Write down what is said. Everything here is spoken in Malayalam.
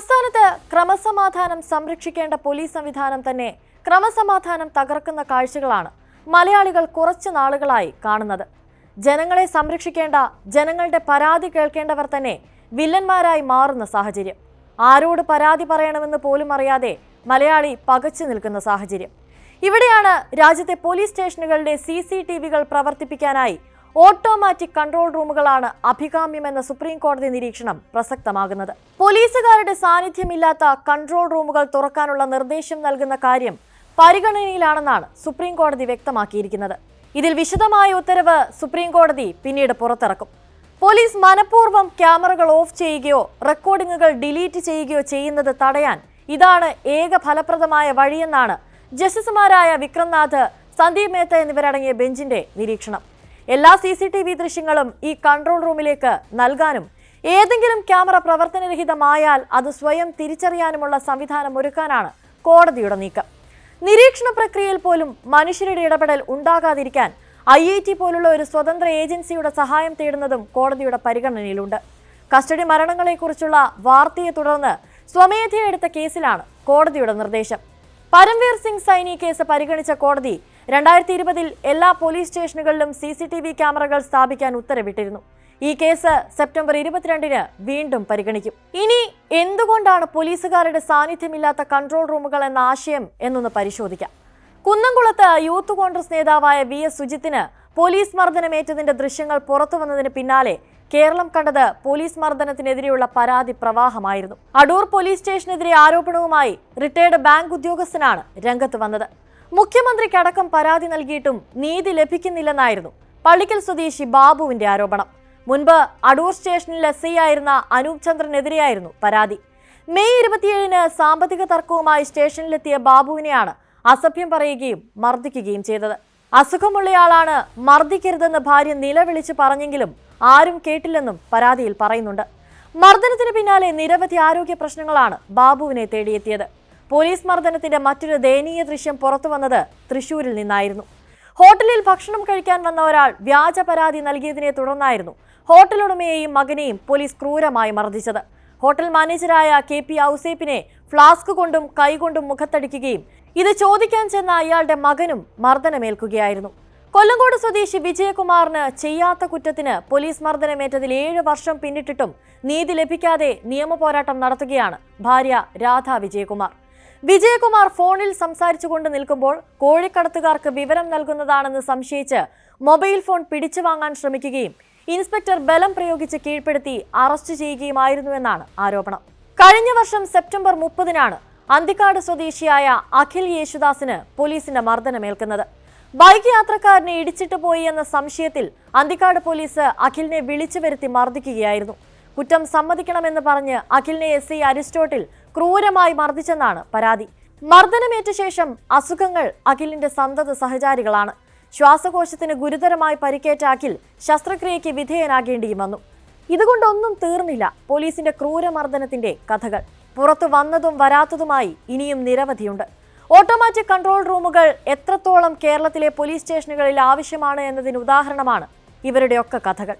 സംസ്ഥാനത്ത് ക്രമസമാധാനം സംരക്ഷിക്കേണ്ട പോലീസ് സംവിധാനം തന്നെ ക്രമസമാധാനം തകർക്കുന്ന കാഴ്ചകളാണ് മലയാളികൾ കുറച്ചു നാളുകളായി കാണുന്നത്. ജനങ്ങളെ സംരക്ഷിക്കേണ്ട, ജനങ്ങളുടെ പരാതി കേൾക്കേണ്ടവർ തന്നെ വില്ലന്മാരായി മാറുന്ന സാഹചര്യം. ആരോട് പരാതി പറയണമെന്ന് പോലും അറിയാതെ മലയാളി പകച്ചു നിൽക്കുന്ന സാഹചര്യം. ഇവിടെയാണ് രാജ്യത്തെ പോലീസ് സ്റ്റേഷനുകളുടെ CCTVകൾ പ്രവർത്തിപ്പിക്കാനായി ഓട്ടോമാറ്റിക് കൺട്രോൾ റൂമുകളാണ് അഭികാമ്യമെന്ന സുപ്രീം കോടതി നിരീക്ഷണം പ്രസക്തമാകുന്നത്. പോലീസുകാരുടെ സാന്നിധ്യമില്ലാത്ത കൺട്രോൾ റൂമുകൾ തുറക്കാനുള്ള നിർദ്ദേശം നൽകുന്ന കാര്യം പരിഗണനയിലാണെന്നാണ് സുപ്രീം കോടതി വ്യക്തമാക്കിയിരിക്കുന്നത്. ഇതിൽ വിശദമായ ഉത്തരവ് സുപ്രീം കോടതി പിന്നീട് പുറത്തിറക്കും. പോലീസ് മനഃപൂർവ്വം ക്യാമറകൾ ഓഫ് ചെയ്യുകയോ റെക്കോർഡിംഗുകൾ ഡിലീറ്റ് ചെയ്യുകയോ ചെയ്യുന്നത് തടയാൻ ഇതാണ് ഏക ഫലപ്രദമായ വഴിയെന്നാണ് ജസ്റ്റിസുമാരായ വിക്രംനാഥ്, സന്ദീപ് മേത്ത എന്നിവരടങ്ങിയ ബെഞ്ചിന്റെ നിരീക്ഷണം. എല്ലാ CCTV ദൃശ്യങ്ങളും ഈ കൺട്രോൾ റൂമിലേക്ക് നൽകാനും ഏതെങ്കിലും ക്യാമറ പ്രവർത്തനരഹിതമായാൽ അത് സ്വയം തിരിച്ചറിയാനുമുള്ള സംവിധാനം ഒരുക്കാനാണ് കോടതിയുടെ നീക്കം. നിരീക്ഷണ പ്രക്രിയയിൽ പോലും മനുഷ്യരുടെ ഇടപെടൽ ഉണ്ടാകാതിരിക്കാൻ IIT പോലുള്ള ഒരു സ്വതന്ത്ര ഏജൻസിയുടെ സഹായം തേടുന്നതും കോടതിയുടെ പരിഗണനയിലുണ്ട്. കസ്റ്റഡി മരണങ്ങളെക്കുറിച്ചുള്ള വാർത്തയെ തുടർന്ന് സ്വമേധയാ എടുത്ത കേസിലാണ് കോടതിയുടെ നിർദ്ദേശം. പരംവീർ സിംഗ് സൈനി കേസ് പരിഗണിച്ച കോടതി 2020 എല്ലാ പോലീസ് സ്റ്റേഷനുകളിലും CCTV ക്യാമറകൾ സ്ഥാപിക്കാൻ ഉത്തരവിട്ടിരുന്നു. ഈ കേസ് സെപ്റ്റംബർ 22 വീണ്ടും പരിഗണിക്കും. ഇനി എന്തുകൊണ്ടാണ് പോലീസുകാരുടെ സാന്നിധ്യമില്ലാത്ത കൺട്രോൾ റൂമുകൾ എന്ന ആശയം എന്നൊന്ന് പരിശോധിക്കാം. കുന്നംകുളത്ത് യൂത്ത് കോൺഗ്രസ് നേതാവായ VS സുജിത്തിന് പോലീസ് മർദ്ദനമേറ്റതിന്റെ ദൃശ്യങ്ങൾ പുറത്തു വന്നതിന് പിന്നാലെ കേരളം കണ്ടത് പോലീസ് മർദ്ദനത്തിനെതിരെയുള്ള പരാതി പ്രവാഹമായിരുന്നു. അടൂർ പോലീസ് സ്റ്റേഷനെതിരെ ആരോപണവുമായി റിട്ടയർഡ് ബാങ്ക് ഉദ്യോഗസ്ഥനാണ് രംഗത്ത് വന്നത്. മുഖ്യമന്ത്രിക്കടക്കം പരാതി നൽകിയിട്ടും നീതി ലഭിക്കുന്നില്ലെന്നായിരുന്നു പള്ളിക്കൽ സ്വദേശി ബാബുവിന്റെ ആരോപണം. മുൻപ് അടൂർ സ്റ്റേഷനിൽ SI ആയിരുന്ന അനൂപ് ചന്ദ്രനെതിരെയായിരുന്നു പരാതി. മെയ് 27 സാമ്പത്തിക തർക്കവുമായി സ്റ്റേഷനിലെത്തിയ ബാബുവിനെയാണ് അസഭ്യം പറയുകയും മർദ്ദിക്കുകയും ചെയ്തത്. അസുഖമുള്ളയാളാണ്, മർദ്ദിക്കരുതെന്ന് ഭാര്യ നിലവിളിച്ച് പറഞ്ഞെങ്കിലും ആരും കേട്ടില്ലെന്നും പരാതിയിൽ പറയുന്നുണ്ട്. മർദ്ദനത്തിന് പിന്നാലെ നിരവധി ആരോഗ്യ പ്രശ്നങ്ങളാണ് ബാബുവിനെ തേടിയെത്തിയത്. പോലീസ് മർദ്ദനത്തിന്റെ മറ്റൊരു ദയനീയ ദൃശ്യം പുറത്തു വന്നത് തൃശൂരിൽ നിന്നായിരുന്നു. ഹോട്ടലിൽ ഭക്ഷണം കഴിക്കാൻ വന്ന ഒരാൾ വ്യാജ പരാതി നൽകിയതിനെ തുടർന്നായിരുന്നു ഹോട്ടൽ ഉടമയെയും മകനെയും പോലീസ് ക്രൂരമായി മർദ്ദിച്ചത്. ഹോട്ടൽ മാനേജരായ KP ഔസേപ്പിനെ ഫ്ലാസ്ക് കൊണ്ടും കൈകൊണ്ടും മുഖത്തടിക്കുകയും ഇത് ചോദിക്കാൻ ചെന്ന അയാളുടെ മകനും മർദ്ദനമേൽക്കുകയായിരുന്നു. കൊല്ലങ്കോട് സ്വദേശി വിജയകുമാറിന് ചെയ്യാത്ത കുറ്റത്തിന് പോലീസ് മർദ്ദനമേറ്റതിൽ 7 വർഷം പിന്നിട്ടിട്ടും നീതി ലഭിക്കാതെ നിയമപോരാട്ടം നടത്തുകയാണ് ഭാര്യ രാധ വിജയകുമാർ. വിജയകുമാർ ഫോണിൽ സംസാരിച്ചുകൊണ്ട് നിൽക്കുമ്പോൾ കോഴിക്കടത്തുകാർക്ക് വിവരം നൽകുന്നതാണെന്ന് സംശയിച്ച് മൊബൈൽ ഫോൺ പിടിച്ചു വാങ്ങാൻ ശ്രമിക്കുകയും ഇൻസ്പെക്ടർ ബലം പ്രയോഗിച്ച് കീഴ്പ്പെടുത്തി അറസ്റ്റ് ചെയ്യുകയുമായിരുന്നുവെന്നാണ് ആരോപണം. കഴിഞ്ഞ വർഷം സെപ്റ്റംബർ 30 അന്തിക്കാട് സ്വദേശിയായ അഖിൽ യേശുദാസിന് പോലീസിന്റെ മർദ്ദനമേൽക്കുന്നത്. ബൈക്ക് യാത്രക്കാരനെ ഇടിച്ചിട്ട് പോയി എന്ന സംശയത്തിൽ അന്തിക്കാട് പോലീസ് അഖിലിനെ വിളിച്ചു വരുത്തി മർദ്ദിക്കുകയായിരുന്നു. കുറ്റം സമ്മതിക്കണമെന്ന് പറഞ്ഞ് അഖിലിനെ SI അരിസ്റ്റോട്ടിൽ ക്രൂരമായി മർദ്ദിച്ചെന്നാണ് പരാതി. മർദ്ദനമേറ്റ ശേഷം അസുഖങ്ങൾ അഖിലിന്റെ സന്തത സഹചാരികളാണ്. ശ്വാസകോശത്തിന് ഗുരുതരമായി പരിക്കേറ്റ അഖിൽ ശസ്ത്രക്രിയയ്ക്ക് വിധേയനാകേണ്ടിയും വന്നു. ഇതുകൊണ്ടൊന്നും തീർന്നില്ല പോലീസിന്റെ ക്രൂരമർദ്ദനത്തിന്റെ കഥകൾ. പുറത്തു വന്നതും വരാത്തതുമായി ഇനിയും നിരവധിയുണ്ട്. ഓട്ടോമാറ്റിക് കൺട്രോൾ റൂമുകൾ എത്രത്തോളം കേരളത്തിലെ പോലീസ് സ്റ്റേഷനുകളിൽ ആവശ്യമാണ് എന്നതിന് ഉദാഹരണമാണ് ഇവരുടെയൊക്കെ കഥകൾ.